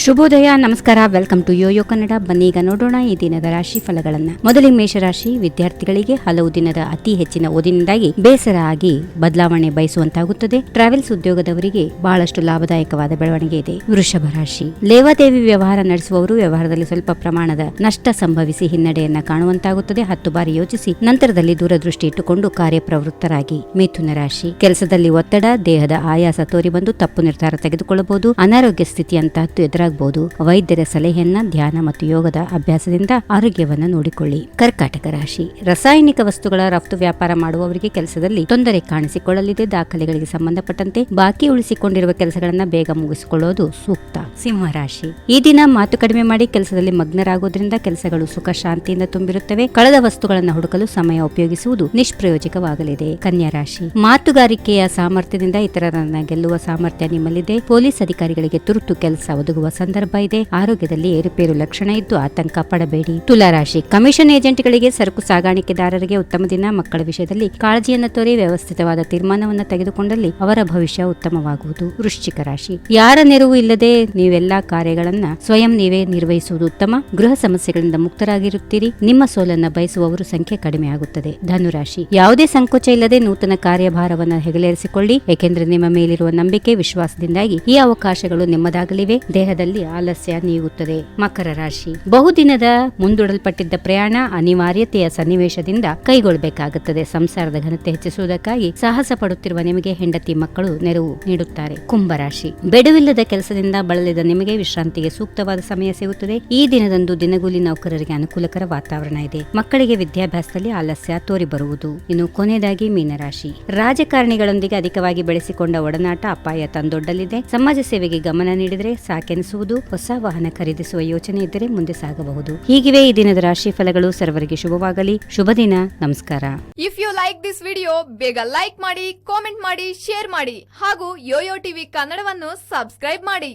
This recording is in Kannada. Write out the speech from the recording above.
ಶುಭೋದಯ, ನಮಸ್ಕಾರ. Welcome to YoYo Kannada. ಬನ್ನಿ ಈಗ ನೋಡೋಣ ಈ ದಿನದ ರಾಶಿ ಫಲಗಳನ್ನ. ಮೊದಲಿಗೆ ಮೇಷರಾಶಿ ವಿದ್ಯಾರ್ಥಿಗಳಿಗೆ ಹಲವು ದಿನದ ಅತಿ ಹೆಚ್ಚಿನ ಓದಿನಿಂದಾಗಿ ಬೇಸರ ಆಗಿ ಬದಲಾವಣೆ ಬಯಸುವಂತಾಗುತ್ತದೆ. ಟ್ರಾವೆಲ್ಸ್ ಉದ್ಯೋಗದವರಿಗೆ ಬಹಳಷ್ಟು ಲಾಭದಾಯಕವಾದ ಬೆಳವಣಿಗೆ ಇದೆ. ವೃಷಭ ರಾಶಿ ಲೇವಾದೇವಿ ವ್ಯವಹಾರ ನಡೆಸುವವರು ವ್ಯವಹಾರದಲ್ಲಿ ಸ್ವಲ್ಪ ಪ್ರಮಾಣದ ನಷ್ಟ ಸಂಭವಿಸಿ ಹಿನ್ನಡೆಯನ್ನ ಕಾಣುವಂತಾಗುತ್ತದೆ. 10 ಬಾರಿ ಯೋಚಿಸಿ ನಂತರದಲ್ಲಿ ದೂರದೃಷ್ಟಿ ಇಟ್ಟುಕೊಂಡು ಕಾರ್ಯಪ್ರವೃತ್ತರಾಗಿ. ಮಿಥುನ ರಾಶಿ ಕೆಲಸದಲ್ಲಿ ಒತ್ತಡ, ದೇಹದ ಆಯಾಸ ತೋರಿ ಬಂದು ತಪ್ಪು ನಿರ್ಧಾರ ತೆಗೆದುಕೊಳ್ಳಬಹುದು. ಅನಾರೋಗ್ಯ ಸ್ಥಿತಿ ಅಂತಹದ್ದು ಎದುರಾಗಬಹುದು. ವೈದ್ಯರ ಸಲಹೆಯನ್ನ, ಧ್ಯಾನ ಮತ್ತು ಯೋಗದ ಅಭ್ಯಾಸದಿಂದ ಆರೋಗ್ಯವನ್ನ ನೋಡಿಕೊಳ್ಳಿ. ಕರ್ಕಾಟಕ ರಾಶಿ ರಾಸಾಯನಿಕ ವಸ್ತುಗಳ ರಫ್ತು ವ್ಯಾಪಾರ ಮಾಡುವವರಿಗೆ ಕೆಲಸದಲ್ಲಿ ತೊಂದರೆ ಕಾಣಿಸಿಕೊಳ್ಳಲಿದೆ. ದಾಖಲೆಗಳಿಗೆ ಸಂಬಂಧಪಟ್ಟಂತೆ ಬಾಕಿ ಉಳಿಸಿಕೊಂಡಿರುವ ಕೆಲಸಗಳನ್ನ ಬೇಗ ಮುಗಿಸಿಕೊಳ್ಳುವುದು ಸೂಕ್ತ. ಸಿಂಹ ರಾಶಿ ಈ ದಿನ ಮಾತು ಕಡಿಮೆ ಮಾಡಿ ಕೆಲಸದಲ್ಲಿ ಮಗ್ನರಾಗುವುದರಿಂದ ಕೆಲಸಗಳು ಸುಖ ಶಾಂತಿಯಿಂದ ತುಂಬಿರುತ್ತವೆ. ಕಳೆದ ವಸ್ತುಗಳನ್ನು ಹುಡುಕಲು ಸಮಯ ಉಪಯೋಗಿಸುವುದು ನಿಷ್ಪ್ರಯೋಜಕವಾಗಲಿದೆ. ಕನ್ಯಾ ರಾಶಿ ಮಾತುಗಾರಿಕೆಯ ಸಾಮರ್ಥ್ಯದಿಂದ ಇತರರನ್ನ ಗೆಲ್ಲುವ ಸಾಮರ್ಥ್ಯ ನಿಮ್ಮಲ್ಲಿದೆ. ಪೊಲೀಸ್ ಅಧಿಕಾರಿಗಳಿಗೆ ತುರ್ತು ಕೆಲಸ ಒದಗುವ ಸಂದರ್ಭ ಇದೆ. ಆರೋಗ್ಯದಲ್ಲಿ ಏರುಪೇರು ಲಕ್ಷಣ ಇದ್ದು ಆತಂಕ ಪಡಬೇಡಿ. ತುಲಾ ರಾಶಿ ಕಮಿಷನ್ ಏಜೆಂಟ್ಗಳಿಗೆ, ಸರಕು ಸಾಗಾಣಿಕೆದಾರರಿಗೆ ಉತ್ತಮ ದಿನ. ಮಕ್ಕಳ ವಿಷಯದಲ್ಲಿ ಕಾಳಜಿಯನ್ನು ತೋರಿ ವ್ಯವಸ್ಥಿತವಾದ ತೀರ್ಮಾನವನ್ನು ತೆಗೆದುಕೊಂಡಲ್ಲಿ ಅವರ ಭವಿಷ್ಯ ಉತ್ತಮವಾಗುವುದು. ವೃಶ್ಚಿಕ ರಾಶಿ ಯಾರ ನೆರವು ಇಲ್ಲದೆ ನೀವೆಲ್ಲಾ ಕಾರ್ಯಗಳನ್ನ ಸ್ವಯಂ ನೀವೇ ನಿರ್ವಹಿಸುವುದು ಉತ್ತಮ. ಗೃಹ ಸಮಸ್ಯೆಗಳಿಂದ ಮುಕ್ತರಾಗಿರುತ್ತೀರಿ. ನಿಮ್ಮ ಸೋಲನ್ನ ಬಯಸುವವರು ಸಂಖ್ಯೆ ಕಡಿಮೆ ಆಗುತ್ತದೆ. ಧನುರಾಶಿ ಯಾವುದೇ ಸಂಕೋಚ ಇಲ್ಲದೆ ನೂತನ ಕಾರ್ಯಭಾರವನ್ನು ಹೆಗಲೇರಿಸಿಕೊಳ್ಳಿ. ಏಕೆಂದರೆ ನಿಮ್ಮ ಮೇಲಿರುವ ನಂಬಿಕೆ, ವಿಶ್ವಾಸದಿಂದಾಗಿ ಈ ಅವಕಾಶಗಳು ನಿಮ್ಮದಾಗಲಿವೆ. ದೇಹದಲ್ಲಿ ಆಲಸ್ಯ ನೀಗುತ್ತದೆ. ಮಕರ ರಾಶಿ ಬಹುದಿನದ ಮುಂದೂಡಲ್ಪಟ್ಟಿದ್ದ ಪ್ರಯಾಣ ಅನಿವಾರ್ಯತೆಯ ಸನ್ನಿವೇಶದಿಂದ ಕೈಗೊಳ್ಳಬೇಕಾಗುತ್ತದೆ. ಸಂಸಾರದ ಘನತೆ ಹೆಚ್ಚಿಸುವುದಕ್ಕಾಗಿ ಸಾಹಸ ಪಡುತ್ತಿರುವ ನಿಮಗೆ ಹೆಂಡತಿ ಮಕ್ಕಳು ನೆರವು ನೀಡುತ್ತಾರೆ. ಕುಂಭರಾಶಿ ಬೆಡುವಿಲ್ಲದ ಕೆಲಸದಿಂದ ಬಳಲಿದ ನಿಮಗೆ ವಿಶ್ರಾಂತಿಗೆ ಸೂಕ್ತವಾದ ಸಮಯ ಸಿಗುತ್ತದೆ. ಈ ದಿನದಂದು ದಿನಗೂಲಿ ನೌಕರರಿಗೆ ಅನುಕೂಲಕರ ವಾತಾವರಣ ಇದೆ. ಮಕ್ಕಳಿಗೆ ವಿದ್ಯಾಭ್ಯಾಸದಲ್ಲಿ ಆಲಸ್ಯ ತೋರಿ ಬರುವುದು. ಇನ್ನು ಕೊನೆಯದಾಗಿ ಮೀನರಾಶಿ ರಾಜಕಾರಣಿಗಳೊಂದಿಗೆ ಅಧಿಕವಾಗಿ ಬೆಳೆಸಿಕೊಂಡ ಒಡನಾಟ ಅಪಾಯ ತಂದೊಡ್ಡಲಿದೆ. ಸಮಾಜ ಸೇವೆಗೆ ಗಮನ ನೀಡಿದರೆ ಸಾಕೆನಿಸುವುದು. ಹೊಸ ವಾಹನ ಖರೀದಿಸುವ ಯೋಚನೆ ಇದ್ದರೆ ಮುಂದೆ ಸಾಗಬಹುದು. ಹೀಗಿವೆ ಈ ದಿನದ ರಾಶಿ ಫಲಗಳು. ಸರ್ವರಿಗೆ ಶುಭವಾಗಲಿ. ಶುಭ ದಿನ. ನಮಸ್ಕಾರ. If you like this video, ಬೇಗ ಲೈಕ್ ಮಾಡಿ, ಕಾಮೆಂಟ್ ಮಾಡಿ, ಶೇರ್ ಮಾಡಿ ಹಾಗೂ ಯೋಯೋ ಟಿವಿ ಕನ್ನಡವನ್ನು ಸಬ್ಸ್ಕ್ರೈಬ್ ಮಾಡಿ.